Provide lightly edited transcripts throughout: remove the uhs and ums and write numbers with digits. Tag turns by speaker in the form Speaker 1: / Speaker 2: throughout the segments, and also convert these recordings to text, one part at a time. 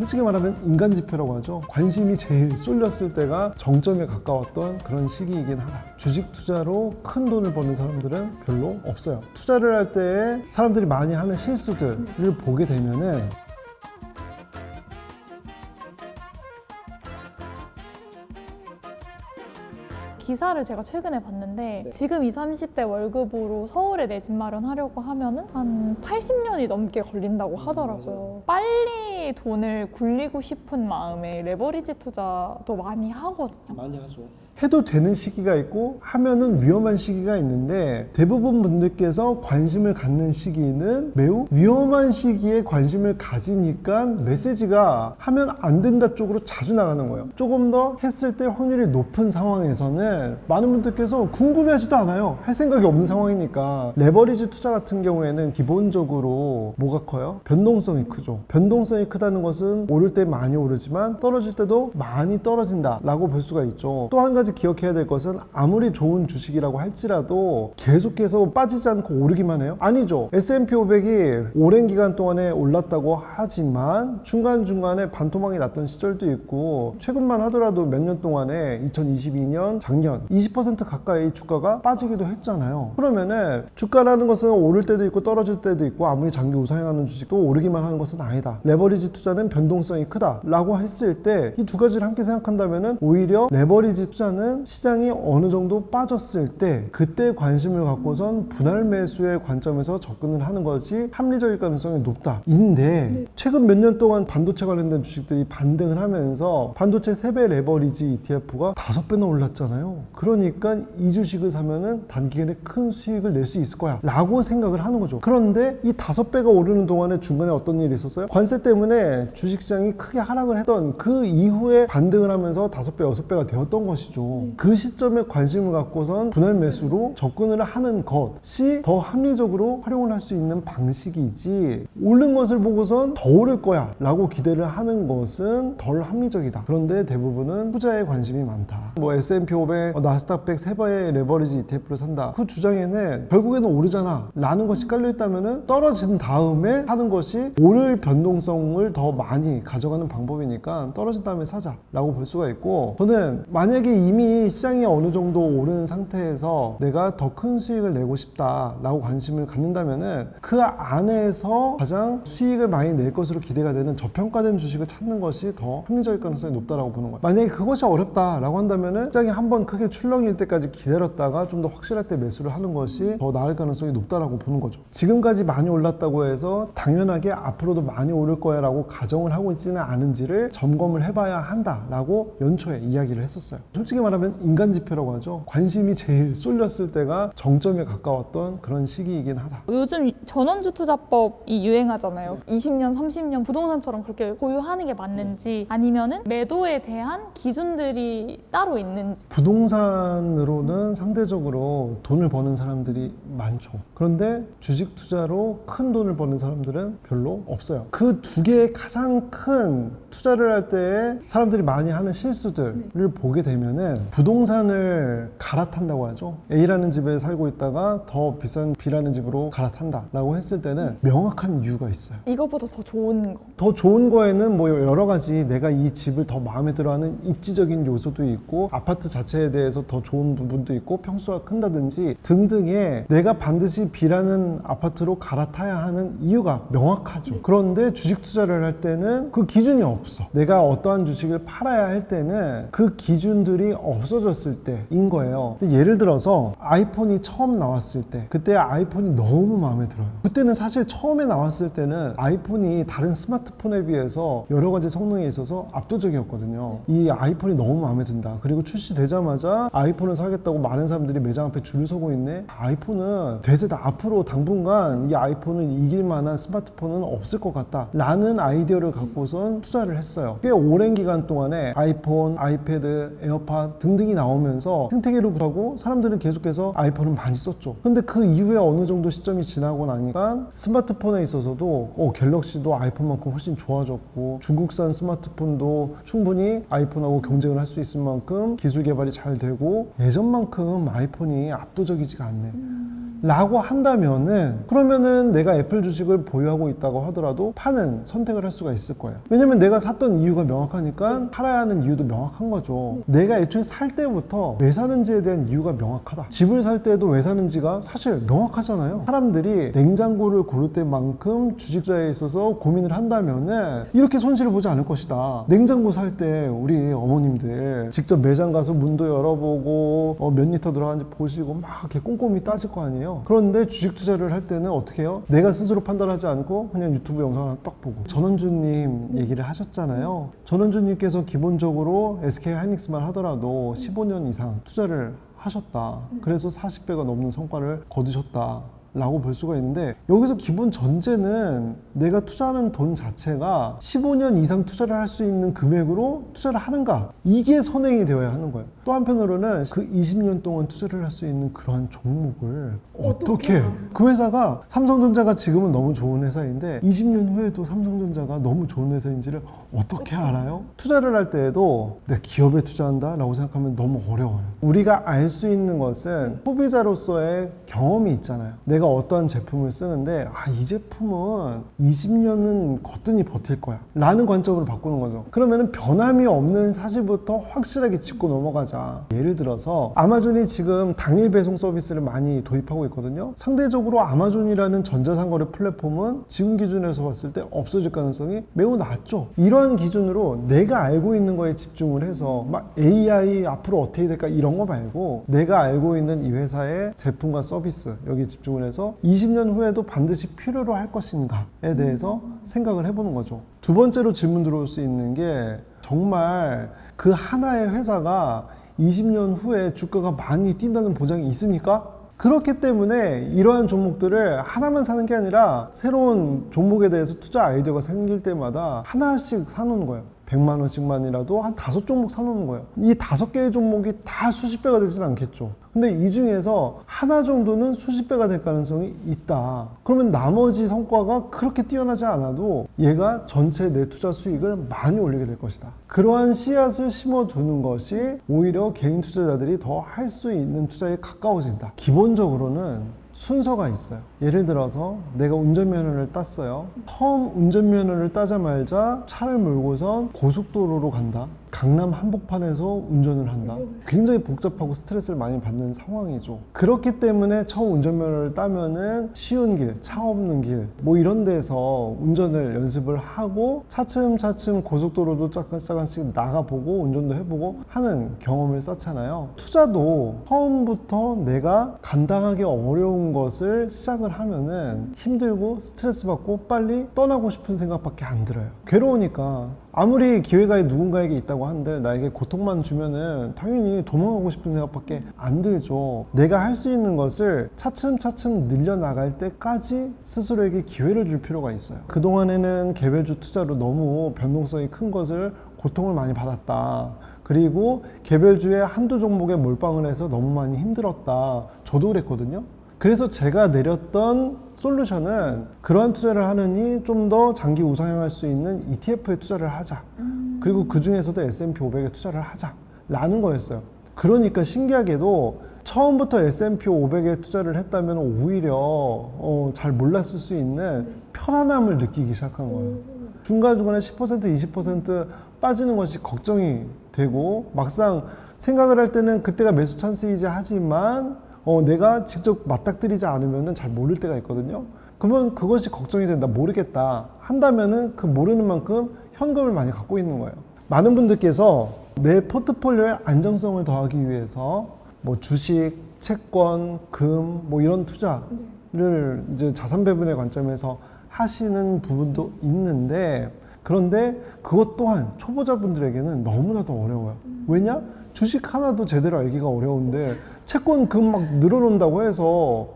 Speaker 1: 솔직히 말하면 인간 지표라고 하죠. 관심이 제일 쏠렸을 때가 정점에 가까웠던 그런 시기이긴 하다. 주식 투자로 큰 돈을 버는 사람들은 별로 없어요. 투자를 할 때 사람들이 많이 하는 실수들을 보게 되면은
Speaker 2: 기사를 제가 최근에 봤는데 지금 20, 30대 월급으로 서울에 내 집 마련하려고 하면은 한 80년이 넘게 걸린다고 하더라고요. 빨리 돈을 굴리고 싶은 마음에 레버리지 투자도 많이 하거든요.
Speaker 1: 많이 하죠. 해도 되는 시기가 있고 하면은 위험한 시기가 있는데 대부분 분들께서 관심을 갖는 시기는 매우 위험한 시기에 관심을 가지니까 메시지가 하면 안 된다 쪽으로 자주 나가는 거예요. 조금 더 했을 때 확률이 높은 상황에서는 많은 분들께서 궁금해하지도 않아요. 할 생각이 없는 상황이니까. 레버리지 투자 같은 경우에는 기본적으로 뭐가 커요? 변동성이 크죠. 변동성이 크다는 것은 오를 때 많이 오르지만 떨어질 때도 많이 떨어진다 라고 볼 수가 있죠. 또 한 가지 기억해야 될 것은 아무리 좋은 주식이라고 할지라도 계속해서 빠지지 않고 오르기만 해요? 아니죠. S&P 500이 오랜 기간 동안에 올랐다고 하지만 중간중간에 반토막이 났던 시절도 있고 최근만 하더라도 몇 년 동안에 2022년 작년 20% 가까이 주가가 빠지기도 했잖아요. 그러면은 주가라는 것은 오를 때도 있고 떨어질 때도 있고 아무리 장기 우상향하는 주식도 오르기만 하는 것은 아니다. 레버리지 투자는 변동성이 크다 라고 했을 때 이 두 가지를 함께 생각한다면은 오히려 레버리지 투자는 시장이 어느 정도 빠졌을 때 그때 관심을 갖고선 분할 매수의 관점에서 접근을 하는 것이 합리적일 가능성이 높다 인데 최근 몇 년 동안 반도체 관련된 주식들이 반등을 하면서 반도체 3배 레버리지 ETF가 5배나 올랐잖아요. 그러니까 이 주식을 사면은 단기간에 큰 수익을 낼 수 있을 거야 라고 생각을 하는 거죠. 그런데 이 5배가 오르는 동안에 중간에 어떤 일이 있었어요? 관세 때문에 주식시장이 크게 하락을 했던 그 이후에 반등을 하면서 5배, 6배가 되었던 것이죠. 그 시점에 관심을 갖고선 분할 매수로 접근을 하는 것이 더 합리적으로 활용을 할 수 있는 방식이지 오른 것을 보고선 더 오를 거야 라고 기대를 하는 것은 덜 합리적이다. 그런데 대부분은 투자에 관심이 많다. 뭐 S&P 500, 나스닥 100 3배의 레버리지 ETF를 산다. 그 주장에는 결국에는 오르잖아 라는 것이 깔려있다면 떨어진 다음에 사는 것이 오를 변동성을 더 많이 가져가는 방법이니까 떨어진 다음에 사자 라고 볼 수가 있고 저는 만약에 이미 시장이 어느 정도 오른 상태에서 내가 더 큰 수익을 내고 싶다 라고 관심을 갖는다면은 그 안에서 가장 수익을 많이 낼 것으로 기대가 되는 저평가된 주식을 찾는 것이 더 합리적일 가능성이 높다라고 보는 거예요. 만약에 그것이 어렵다 라고 한다면은 시장이 한번 크게 출렁일 때까지 기다렸다가 좀 더 확실할 때 매수를 하는 것이 더 나을 가능성이 높다라고 보는 거죠. 지금까지 많이 올랐다고 해서 당연하게 앞으로도 많이 오를 거야 라고 가정을 하고 있지는 않은지를 점검을 해봐야 한다 라고 연초에 이야기를 했었어요. 솔직히 말하면 인간 지표라고 하죠. 관심이 제일 쏠렸을 때가 정점에 가까웠던 그런 시기이긴 하다.
Speaker 2: 요즘 전원주 투자법이 유행하잖아요. 20년, 30년 부동산처럼 그렇게 보유하는 게 맞는지 아니면은 매도에 대한 기준들이 따로 있는지.
Speaker 1: 부동산으로는 상대적으로 돈을 버는 사람들이 많죠. 그런데 주식 투자로 큰 돈을 버는 사람들은 별로 없어요. 그 두 개의 가장 큰 투자를 할 때 사람들이 많이 하는 실수들을 보게 되면은 부동산을 갈아탄다고 하죠. A라는 집에 살고 있다가 더 비싼 B라는 집으로 갈아탄다 라고 했을 때는 명확한 이유가 있어요.
Speaker 2: 이거보다 더 좋은 거.
Speaker 1: 더 좋은 거에는 뭐 여러 가지 내가 이 집을 더 마음에 들어하는 입지적인 요소도 있고 아파트 자체에 대해서 더 좋은 부분도 있고 평수가 큰다든지 등등의 내가 반드시 B라는 아파트로 갈아타야 하는 이유가 명확하죠. 그런데 주식 투자를 할 때는 그 기준이 없어. 내가 어떠한 주식을 팔아야 할 때는 그 기준들이 없어졌을 때인 거예요. 근데 예를 들어서 아이폰이 처음 나왔을 때 그때 아이폰이 너무 마음에 들어요. 그때는 사실 처음에 나왔을 때는 아이폰이 다른 스마트폰에 비해서 여러 가지 성능에 있어서 압도적이었거든요. 이 아이폰이 너무 마음에 든다. 그리고 출시되자마자 아이폰을 사겠다고 많은 사람들이 매장 앞에 줄을 서고 있네. 아이폰은 대세다. 앞으로 당분간 이 아이폰을 이길 만한 스마트폰은 없을 것 같다 라는 아이디어를 갖고선 투자를 했어요. 꽤 오랜 기간 동안에 아이폰, 아이패드, 에어팟 등등이 나오면서 생태계를 구하고 사람들은 계속해서 아이폰을 많이 썼죠. 근데 그 이후에 어느 정도 시점이 지나고 나니까 스마트폰에 있어서도 갤럭시도 아이폰만큼 훨씬 좋아졌고 중국산 스마트폰도 충분히 아이폰하고 경쟁을 할 수 있을 만큼 기술 개발이 잘 되고 예전만큼 아이폰이 압도적이지가 않네. 라고 한다면은 그러면은 내가 애플 주식을 보유하고 있다고 하더라도 파는 선택을 할 수가 있을 거예요. 왜냐면 내가 샀던 이유가 명확하니까 팔아야 하는 이유도 명확한 거죠. 내가 애초에 살 때부터 왜 사는지에 대한 이유가 명확하다. 집을 살 때도 왜 사는지가 사실 명확하잖아요. 사람들이 냉장고를 고를 때만큼 주식 투자에 있어서 고민을 한다면은 이렇게 손실을 보지 않을 것이다. 냉장고 살 때 우리 어머님들 직접 매장 가서 문도 열어보고 몇 리터 들어가는지 보시고 막 이렇게 꼼꼼히 따질 거 아니에요. 그런데 주식 투자를 할 때는 어떻게 해요? 내가 스스로 판단하지 않고 그냥 유튜브 영상 하나 딱 보고. 전원주님 얘기를 하셨잖아요. 전원주님께서 기본적으로 SK 하이닉스만 하더라도 15년 이상 투자를 하셨다. 그래서 40배가 넘는 성과를 거두셨다 라고 볼 수가 있는데, 여기서 기본 전제는 내가 투자하는 돈 자체가 15년 이상 투자를 할 수 있는 금액으로 투자를 하는가, 이게 선행이 되어야 하는 거예요. 또 한편으로는 그 20년 동안 투자를 할 수 있는 그러한 종목을 어떻게 그 회사가 삼성전자가 지금은 너무 좋은 회사인데 20년 후에도 삼성전자가 너무 좋은 회사인지를 어떻게 알아요? 투자를 할 때에도 내가 기업에 투자한다 라고 생각하면 너무 어려워요. 우리가 알 수 있는 것은 소비자로서의 경험이 있잖아요. 내가 어떠한 제품을 쓰는데 이 제품은 20년은 거뜬히 버틸 거야 라는 관점으로 바꾸는 거죠. 그러면 변함이 없는 사실부터 확실하게 짚고 넘어가자. 예를 들어서 아마존이 지금 당일 배송 서비스를 많이 도입하고 있거든요. 상대적으로 아마존이라는 전자상거래 플랫폼은 지금 기준에서 봤을 때 없어질 가능성이 매우 낮죠. 이러한 기준으로 내가 알고 있는 거에 집중을 해서 막 AI 앞으로 어떻게 될까 이런 거 말고 내가 알고 있는 이 회사의 제품과 서비스 여기에 집중을 해서 20년 후에도 반드시 필요로 할 것인가에 대해서 생각을 해보는 거죠. 두 번째로 질문 들어올 수 있는 게, 정말 그 하나의 회사가 20년 후에 주가가 많이 뛴다는 보장이 있습니까? 그렇기 때문에 이러한 종목들을 하나만 사는 게 아니라 새로운 종목에 대해서 투자 아이디어가 생길 때마다 하나씩 사놓는 거예요. 100만 원씩만이라도 한 5종목 사놓는 거예요. 이 5개의 종목이 다 수십 배가 되지는 않겠죠. 근데 이 중에서 하나 정도는 수십 배가 될 가능성이 있다. 그러면 나머지 성과가 그렇게 뛰어나지 않아도 얘가 전체 내 투자 수익을 많이 올리게 될 것이다. 그러한 씨앗을 심어두는 것이 오히려 개인 투자자들이 더 할 수 있는 투자에 가까워진다. 기본적으로는 순서가 있어요. 예를 들어서 내가 운전면허를 땄어요. 처음 운전면허를 따자마자 차를 몰고선 고속도로로 간다. 강남 한복판에서 운전을 한다. 굉장히 복잡하고 스트레스를 많이 받는 상황이죠. 그렇기 때문에 처음 운전면허를 따면은 쉬운 길, 차 없는 길, 뭐 이런 데서 운전을 연습을 하고 차츰차츰 고속도로도 조금씩 나가보고 운전도 해보고 하는 경험을 쌓잖아요. 투자도 처음부터 내가 감당하기 어려운 것을 시작을 하면은 힘들고 스트레스 받고 빨리 떠나고 싶은 생각밖에 안 들어요. 괴로우니까. 아무리 기회가 누군가에게 있다고 한들 나에게 고통만 주면은 당연히 도망가고 싶은 생각밖에 안 들죠. 내가 할 수 있는 것을 차츰차츰 늘려나갈 때까지 스스로에게 기회를 줄 필요가 있어요. 그동안에는 개별주 투자로 너무 변동성이 큰 것을 고통을 많이 받았다. 그리고 개별주의 한두 종목에 몰빵을 해서 너무 많이 힘들었다. 저도 그랬거든요. 그래서 제가 내렸던 솔루션은 그러한 투자를 하느니 좀 더 장기 우상향할 수 있는 ETF에 투자를 하자. 그리고 그 중에서도 S&P 500에 투자를 하자 라는 거였어요. 그러니까 신기하게도 처음부터 S&P 500에 투자를 했다면 오히려 잘 몰랐을 수 있는 편안함을 느끼기 시작한 거예요. 중간중간에 10% 20% 빠지는 것이 걱정이 되고 막상 생각을 할 때는 그때가 매수 찬스이지 하지만 내가 직접 맞닥뜨리지 않으면 잘 모를 때가 있거든요. 그러면 그것이 걱정이 된다, 모르겠다 한다면은 그 모르는 만큼 현금을 많이 갖고 있는 거예요. 많은 분들께서 내 포트폴리오의 안정성을 더하기 위해서 뭐 주식, 채권, 금 뭐 이런 투자를 이제 자산 배분의 관점에서 하시는 부분도 있는데, 그런데 그것 또한 초보자분들에게는 너무나도 어려워요. 왜냐? 주식 하나도 제대로 알기가 어려운데 채권 금 막 늘어놓는다고 해서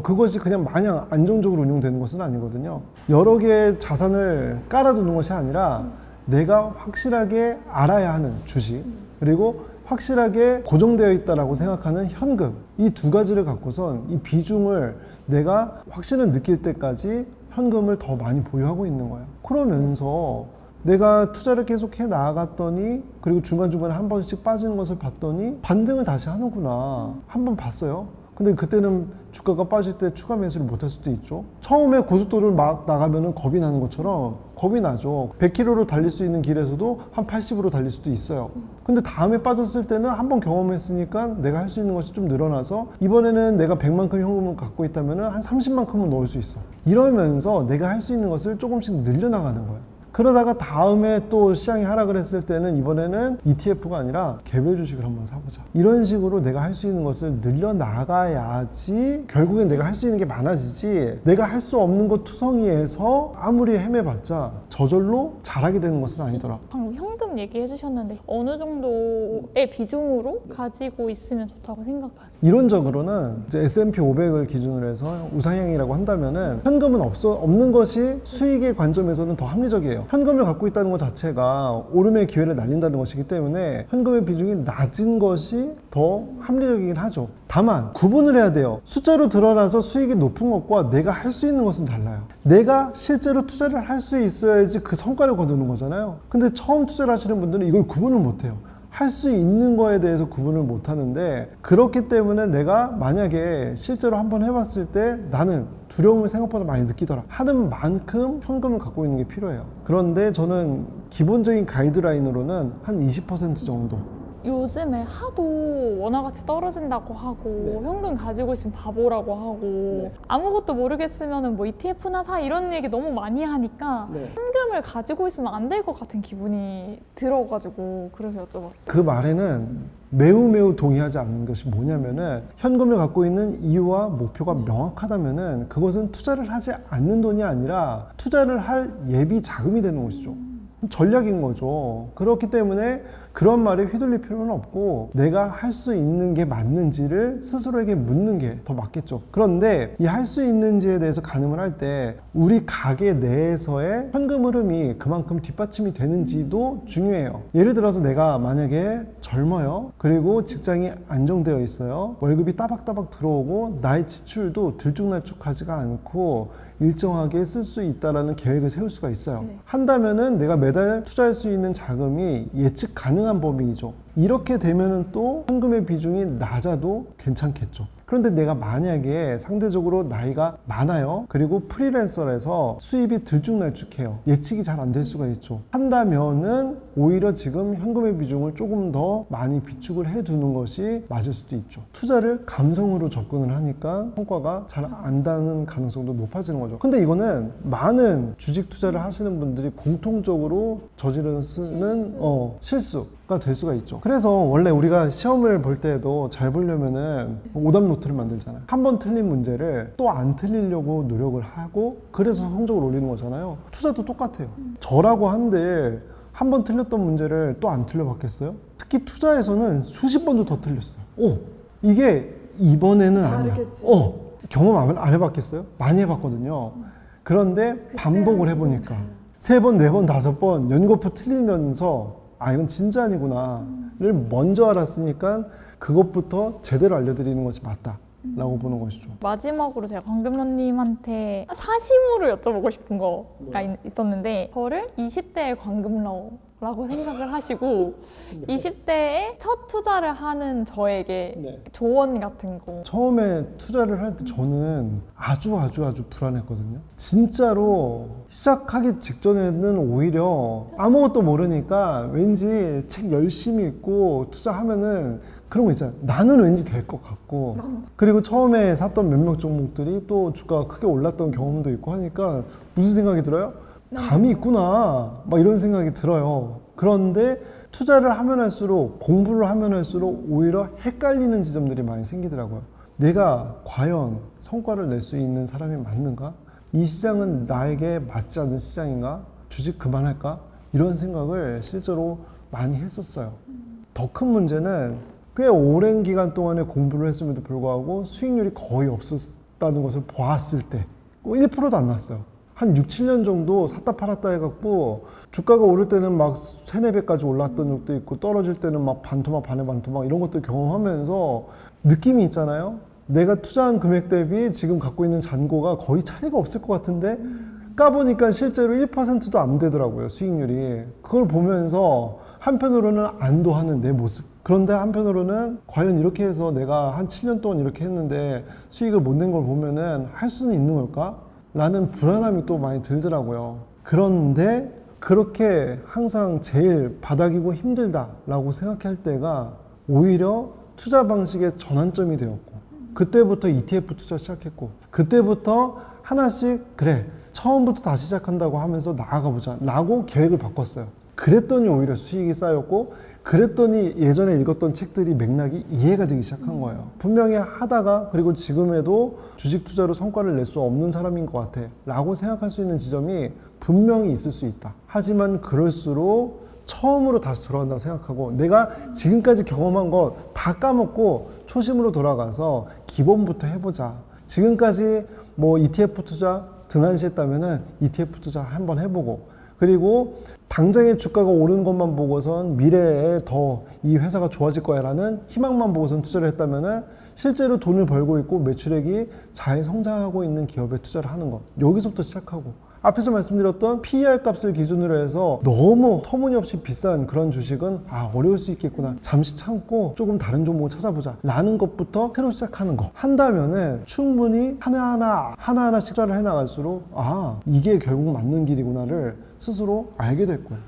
Speaker 1: 그것이 그냥 마냥 안정적으로 운용되는 것은 아니거든요. 여러 개의 자산을 깔아두는 것이 아니라 내가 확실하게 알아야 하는 주식, 그리고 확실하게 고정되어 있다라고 생각하는 현금, 이 두 가지를 갖고선 이 비중을 내가 확신을 느낄 때까지 현금을 더 많이 보유하고 있는 거예요. 그러면서 내가 투자를 계속 해 나아갔더니, 그리고 중간중간에 한 번씩 빠지는 것을 봤더니 반등을 다시 하는구나. 한 번 봤어요. 근데 그때는 주가가 빠질 때 추가 매수를 못할 수도 있죠. 처음에 고속도로를 막 나가면은 겁이 나는 것처럼 겁이 나죠. 100km로 달릴 수 있는 길에서도 한 80으로 달릴 수도 있어요. 근데 다음에 빠졌을 때는 한번 경험했으니까 내가 할 수 있는 것이 좀 늘어나서 이번에는 내가 100만큼 현금을 갖고 있다면은 한 30만큼은 넣을 수 있어. 이러면서 내가 할 수 있는 것을 조금씩 늘려나가는 거예요. 그러다가 다음에 또 시장이 하락을 했을 때는 이번에는 ETF가 아니라 개별 주식을 한번 사보자. 이런 식으로 내가 할 수 있는 것을 늘려나가야지 결국엔 내가 할 수 있는 게 많아지지, 내가 할 수 없는 것 투성이에서 아무리 헤매봤자 저절로 잘하게 되는 것은 아니더라.
Speaker 2: 방금 현금 얘기해 주셨는데 어느 정도의 비중으로 가지고 있으면 좋다고 생각하세요?
Speaker 1: 이론적으로는 이제 S&P 500을 기준으로 해서 우상향이라고 한다면은 현금은 없는 것이 수익의 관점에서는 더 합리적이에요. 현금을 갖고 있다는 것 자체가 오름의 기회를 날린다는 것이기 때문에 현금의 비중이 낮은 것이 더 합리적이긴 하죠. 다만 구분을 해야 돼요. 숫자로 드러나서 수익이 높은 것과 내가 할 수 있는 것은 달라요. 내가 실제로 투자를 할 수 있어야지 그 성과를 거두는 거잖아요. 근데 처음 투자를 하시는 분들은 이걸 구분을 못해요. 할 수 있는 거에 대해서 구분을 못 하는데, 그렇기 때문에 내가 만약에 실제로 한번 해봤을 때 나는 두려움을 생각보다 많이 느끼더라 하는 만큼 현금을 갖고 있는 게 필요해요. 그런데 저는 기본적인 가이드라인으로는 한 20% 정도.
Speaker 2: 요즘에 하도 원화가치 떨어진다고 하고 현금 가지고 있으면 바보라고 하고 아무것도 모르겠으면 뭐 ETF나 사 이런 얘기 너무 많이 하니까 현금을 가지고 있으면 안 될 것 같은 기분이 들어가지고 그래서 여쭤봤어요.
Speaker 1: 그 말에는 매우 동의하지 않는 것이 뭐냐면은, 현금을 갖고 있는 이유와 목표가 명확하다면은 그것은 투자를 하지 않는 돈이 아니라 투자를 할 예비 자금이 되는 것이죠. 전략인 거죠. 그렇기 때문에 그런 말에 휘둘릴 필요는 없고 내가 할 수 있는 게 맞는지를 스스로에게 묻는 게 더 맞겠죠. 그런데 이 할 수 있는지에 대해서 가늠을 할 때 우리 가게 내에서의 현금 흐름이 그만큼 뒷받침이 되는지도 중요해요. 예를 들어서 내가 만약에 젊어요. 그리고 직장이 안정되어 있어요. 월급이 따박따박 들어오고 나의 지출도 들쭉날쭉하지가 않고 일정하게 쓸 수 있다라는 계획을 세울 수가 있어요. 한다면은 내가 매달 투자할 수 있는 자금이 예측 가능한 범위이죠. 이렇게 되면은 또 현금의 비중이 낮아도 괜찮겠죠. 그런데 내가 만약에 상대적으로 나이가 많아요. 그리고 프리랜서라서 수입이 들쭉날쭉해요. 예측이 잘 안 될 수가 있죠. 한다면은 오히려 지금 현금의 비중을 조금 더 많이 비축을 해두는 것이 맞을 수도 있죠. 투자를 감성으로 접근을 하니까 성과가 잘 안 나는 가능성도 높아지는 거죠. 근데 이거는 많은 주식 투자를 하시는 분들이 공통적으로 저지르는 실수가 될 수가 있죠. 그래서 원래 우리가 시험을 볼 때도 잘 보려면은 오답 노트를 만들잖아요. 한 번 틀린 문제를 또 안 틀리려고 노력을 하고 그래서 성적을 올리는 거잖아요. 투자도 똑같아요. 저라고 한들 한 번 틀렸던 문제를 또 안 틀려봤겠어요? 특히 투자에서는 수십 번도 더 틀렸어요. 이게 이번에는 아니야. 경험 안 해봤겠어요? 많이 해봤거든요. 그런데 반복을 해보니까 3번, 4번, 5번 연거푸 틀리면서 이건 진짜 아니구나를 먼저 알았으니까 그것부터 제대로 알려드리는 것이 맞다라고 보는 것이죠.
Speaker 2: 마지막으로 제가 광금러님한테 사심으로 여쭤보고 싶은 거가 있었는데, 저를 20대의 광금러라고 생각을 하시고 20대에 첫 투자를 하는 저에게 조언 같은 거.
Speaker 1: 처음에 투자를 할 때 저는 아주 불안했거든요. 진짜로 시작하기 직전에는 오히려 아무것도 모르니까 왠지 책 열심히 읽고 투자하면은 그런 거 있잖아요. 나는 왠지 될 것 같고, 그리고 처음에 샀던 몇몇 종목들이 또 주가가 크게 올랐던 경험도 있고 하니까 무슨 생각이 들어요? 감이 있구나, 막 이런 생각이 들어요. 그런데 투자를 하면 할수록, 공부를 하면 할수록 오히려 헷갈리는 지점들이 많이 생기더라고요. 내가 과연 성과를 낼 수 있는 사람이 맞는가? 이 시장은 나에게 맞지 않는 시장인가? 주식 그만할까? 이런 생각을 실제로 많이 했었어요. 더 큰 문제는 꽤 오랜 기간 동안에 공부를 했음에도 불구하고 수익률이 거의 없었다는 것을 보았을 때 1%도 안 났어요. 한 6, 7년 정도 샀다 팔았다 해갖고 주가가 오를 때는 막 3, 4배까지 올랐던 적도 있고 떨어질 때는 막 반토막 반의 반토막 이런 것들 경험하면서 느낌이 있잖아요. 내가 투자한 금액 대비 지금 갖고 있는 잔고가 거의 차이가 없을 것 같은데 까보니까 실제로 1%도 안 되더라고요, 수익률이. 그걸 보면서 한편으로는 안도하는 내 모습. 그런데 한편으로는 과연 이렇게 해서 내가 한 7년 동안 이렇게 했는데 수익을 못 낸 걸 보면은 할 수는 있는 걸까? 라는 불안함이 또 많이 들더라고요. 그런데 그렇게 항상 제일 바닥이고 힘들다라고 생각할 때가 오히려 투자 방식의 전환점이 되었고, 그때부터 ETF 투자 시작했고, 그때부터 하나씩 그래 처음부터 다시 시작한다고 하면서 나아가 보자 라고 계획을 바꿨어요. 그랬더니 오히려 수익이 쌓였고, 그랬더니 예전에 읽었던 책들이 맥락이 이해가 되기 시작한 거예요. 분명히 하다가 그리고 지금에도 주식 투자로 성과를 낼 수 없는 사람인 것 같아 라고 생각할 수 있는 지점이 분명히 있을 수 있다. 하지만 그럴수록 처음으로 다시 돌아간다고 생각하고, 내가 지금까지 경험한 거 다 까먹고 초심으로 돌아가서 기본부터 해보자. 지금까지 뭐 ETF 투자 등한시했다면은 ETF 투자 한번 해보고, 그리고 당장의 주가가 오르는 것만 보고선 미래에 더 이 회사가 좋아질 거야 라는 희망만 보고선 투자를 했다면은 실제로 돈을 벌고 있고 매출액이 잘 성장하고 있는 기업에 투자를 하는 것, 여기서부터 시작하고, 앞에서 말씀드렸던 PER 값을 기준으로 해서 너무 터무니없이 비싼 그런 주식은 어려울 수 있겠구나, 잠시 참고 조금 다른 종목을 찾아보자 라는 것부터 새로 시작하는 거 한다면은 충분히 하나하나씩 투자를 해나갈수록 이게 결국 맞는 길이구나를 스스로 알게 될 거예요.